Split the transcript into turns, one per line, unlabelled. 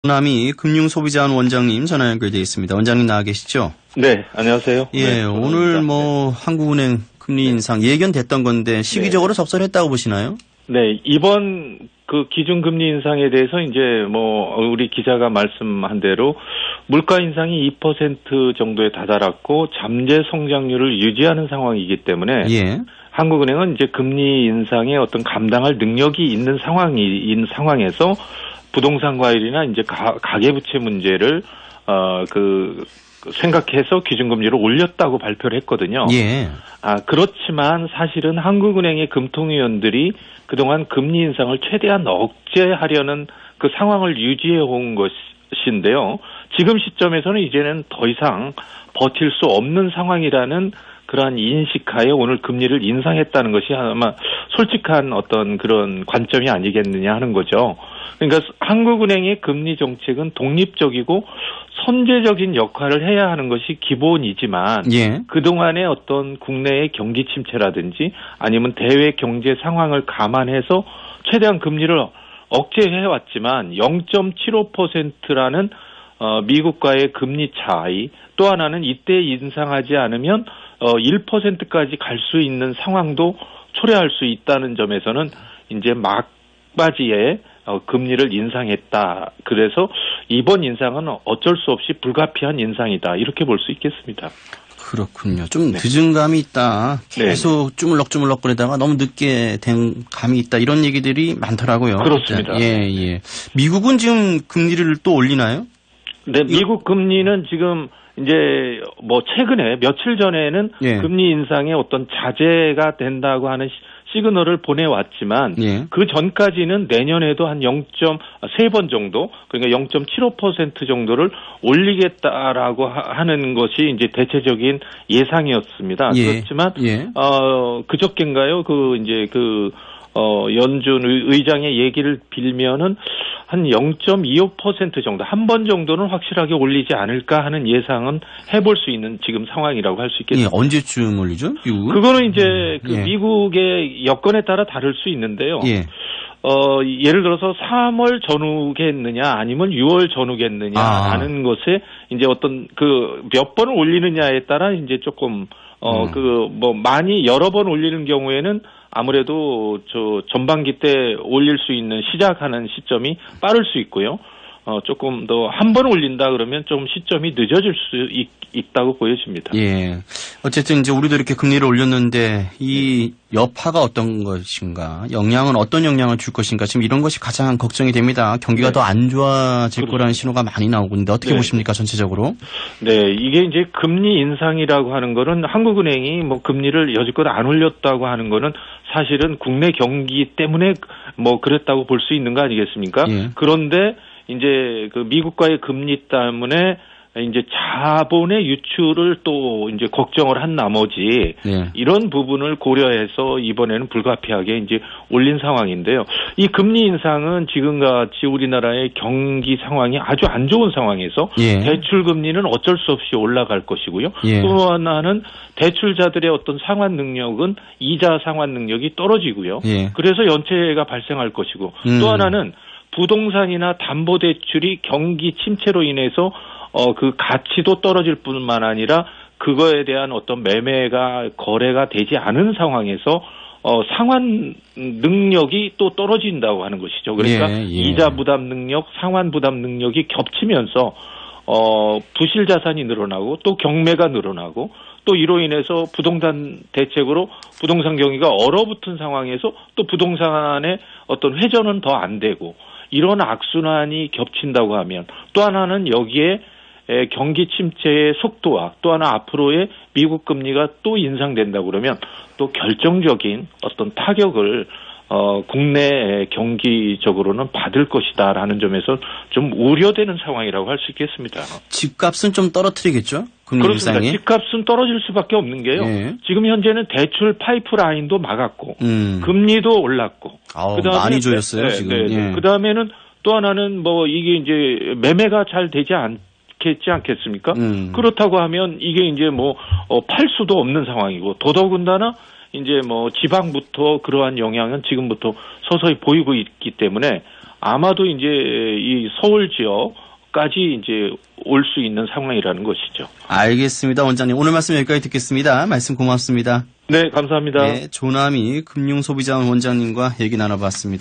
남이 금융소비자원 원장님 전화 연결되어 있습니다. 원장님 나와 계시죠?
네, 안녕하세요.
예,
네,
오늘 한국은행 금리 인상 예견됐던 건데 시기적으로 적절했다고 보시나요?
네, 이번 그 기준금리 인상에 대해서 이제 우리 기자가 말씀한 대로 물가 인상이 2% 정도에 다다랐고 잠재 성장률을 유지하는 상황이기 때문에 한국은행은 이제 금리 인상에 어떤 감당할 능력이 있는 상황에서 부동산 과열이나 이제 가계부채 문제를 생각해서 기준금리를 올렸다고 발표를 했거든요. 그렇지만 사실은 한국은행의 금통위원들이 그동안 금리 인상을 최대한 억제하려는 그 상황을 유지해 온 것인데요. 지금 시점에서는 이제는 더 이상 버틸 수 없는 상황이라는 그러한 인식하에 오늘 금리를 인상했다는 것이 아마 솔직한 어떤 그런 관점이 아니겠느냐 하는 거죠. 그러니까 한국은행의 금리 정책은 독립적이고 선제적인 역할을 해야 하는 것이 기본이지만 그동안의 어떤 국내의 경기 침체라든지 아니면 대외 경제 상황을 감안해서 최대한 금리를 억제해 왔지만 0.75%라는 미국과의 금리 차이, 또 하나는 이때 인상하지 않으면 1%까지 갈 수 있는 상황도 초래할 수 있다는 점에서는 이제 막바지에 금리를 인상했다. 그래서 이번 인상은 어쩔 수 없이 불가피한 인상이다. 이렇게 볼 수 있겠습니다.
그렇군요. 좀 늦은 감이 있다. 계속 주물럭주물럭거리다가 너무 늦게 된 감이 있다. 이런 얘기들이 많더라고요.
그렇습니다.
미국은 지금 금리를 또 올리나요?
네, 미국 금리는 지금 이제 최근에 며칠 전에는 금리 인상에 어떤 자제가 된다고 하는 시그널을 보내왔지만 그 전까지는 내년에도 한 3번 정도, 그러니까 0.75% 정도를 올리겠다라고 하는 것이 이제 대체적인 예상이었습니다. 그렇지만 그저께인가요? 연준 의장의 얘기를 빌면은 한 0.25% 정도, 한 번 정도는 확실하게 올리지 않을까 하는 예상은 해볼 수 있는 지금 상황이라고 할 수 있겠습니다.
언제쯤 올리죠? 미국은?
그거는 이제 미국의 여건에 따라 다를 수 있는데요. 예를 들어서 3월 전후겠느냐 아니면 6월 전후겠느냐라는 것에 이제 어떤 몇 번을 올리느냐에 따라 이제 조금 많이 여러 번 올리는 경우에는 아무래도 전반기 때 올릴 수 있는 시작하는 시점이 빠를 수 있고요. 조금 더 한 번 올린다 그러면 좀 시점이 늦어질 수 있다고 보여집니다.
어쨌든 이제 우리도 이렇게 금리를 올렸는데 이 여파가 어떤 것인가, 어떤 영향을 줄 것인가, 지금 이런 것이 가장 걱정이 됩니다. 경기가 더 안 좋아질 거라는 신호가 많이 나오고 있는데 어떻게 보십니까, 전체적으로?
네, 이게 이제 금리 인상이라고 하는 거는 한국은행이 금리를 여지껏 안 올렸다고 하는 거는 사실은 국내 경기 때문에 그랬다고 볼 수 있는 거 아니겠습니까? 그런데 이제 미국과의 금리 때문에 이제 자본의 유출을 또 이제 걱정을 한 나머지 이런 부분을 고려해서 이번에는 불가피하게 이제 올린 상황인데요. 이 금리 인상은 지금같이 우리나라의 경기 상황이 아주 안 좋은 상황에서 대출 금리는 어쩔 수 없이 올라갈 것이고요. 또 하나는 대출자들의 어떤 상환 능력은 이자 상환 능력이 떨어지고요. 그래서 연체가 발생할 것이고 또 하나는 부동산이나 담보대출이 경기 침체로 인해서 그 가치도 떨어질 뿐만 아니라 그거에 대한 어떤 거래가 되지 않은 상황에서 상환 능력이 또 떨어진다고 하는 것이죠. 그러니까 이자 부담 능력, 상환 부담 능력이 겹치면서 부실 자산이 늘어나고 또 경매가 늘어나고 또 이로 인해서 부동산 대책으로 부동산 경기가 얼어붙은 상황에서 또 부동산의 어떤 회전은 더 안 되고 이런 악순환이 겹친다고 하면 또 하나는 여기에 경기 침체의 속도와 또 하나 앞으로의 미국 금리가 또 인상된다고 그러면 또 결정적인 어떤 타격을 국내 경기적으로는 받을 것이다라는 점에서 좀 우려되는 상황이라고 할 수 있겠습니다.
집값은 좀 떨어뜨리겠죠?
그렇습니다. 인상이? 집값은 떨어질 수밖에 없는 게요. 지금 현재는 대출 파이프라인도 막았고 금리도 올랐고
그다음에 많이 조였어요 지금.
그다음에는 또 하나는 이게 이제 매매가 잘 되지 않겠습니까? 그렇다고 하면 이게 이제 팔 수도 없는 상황이고 더더군다나 이제 지방부터 그러한 영향은 지금부터 서서히 보이고 있기 때문에 아마도 이제 이 서울 지역까지 이제 올 수 있는 상황이라는 것이죠.
알겠습니다, 원장님. 오늘 말씀 여기까지 듣겠습니다. 말씀 고맙습니다.
네, 감사합니다.
네, 조남희 금융소비자원 원장님과 얘기 나눠봤습니다.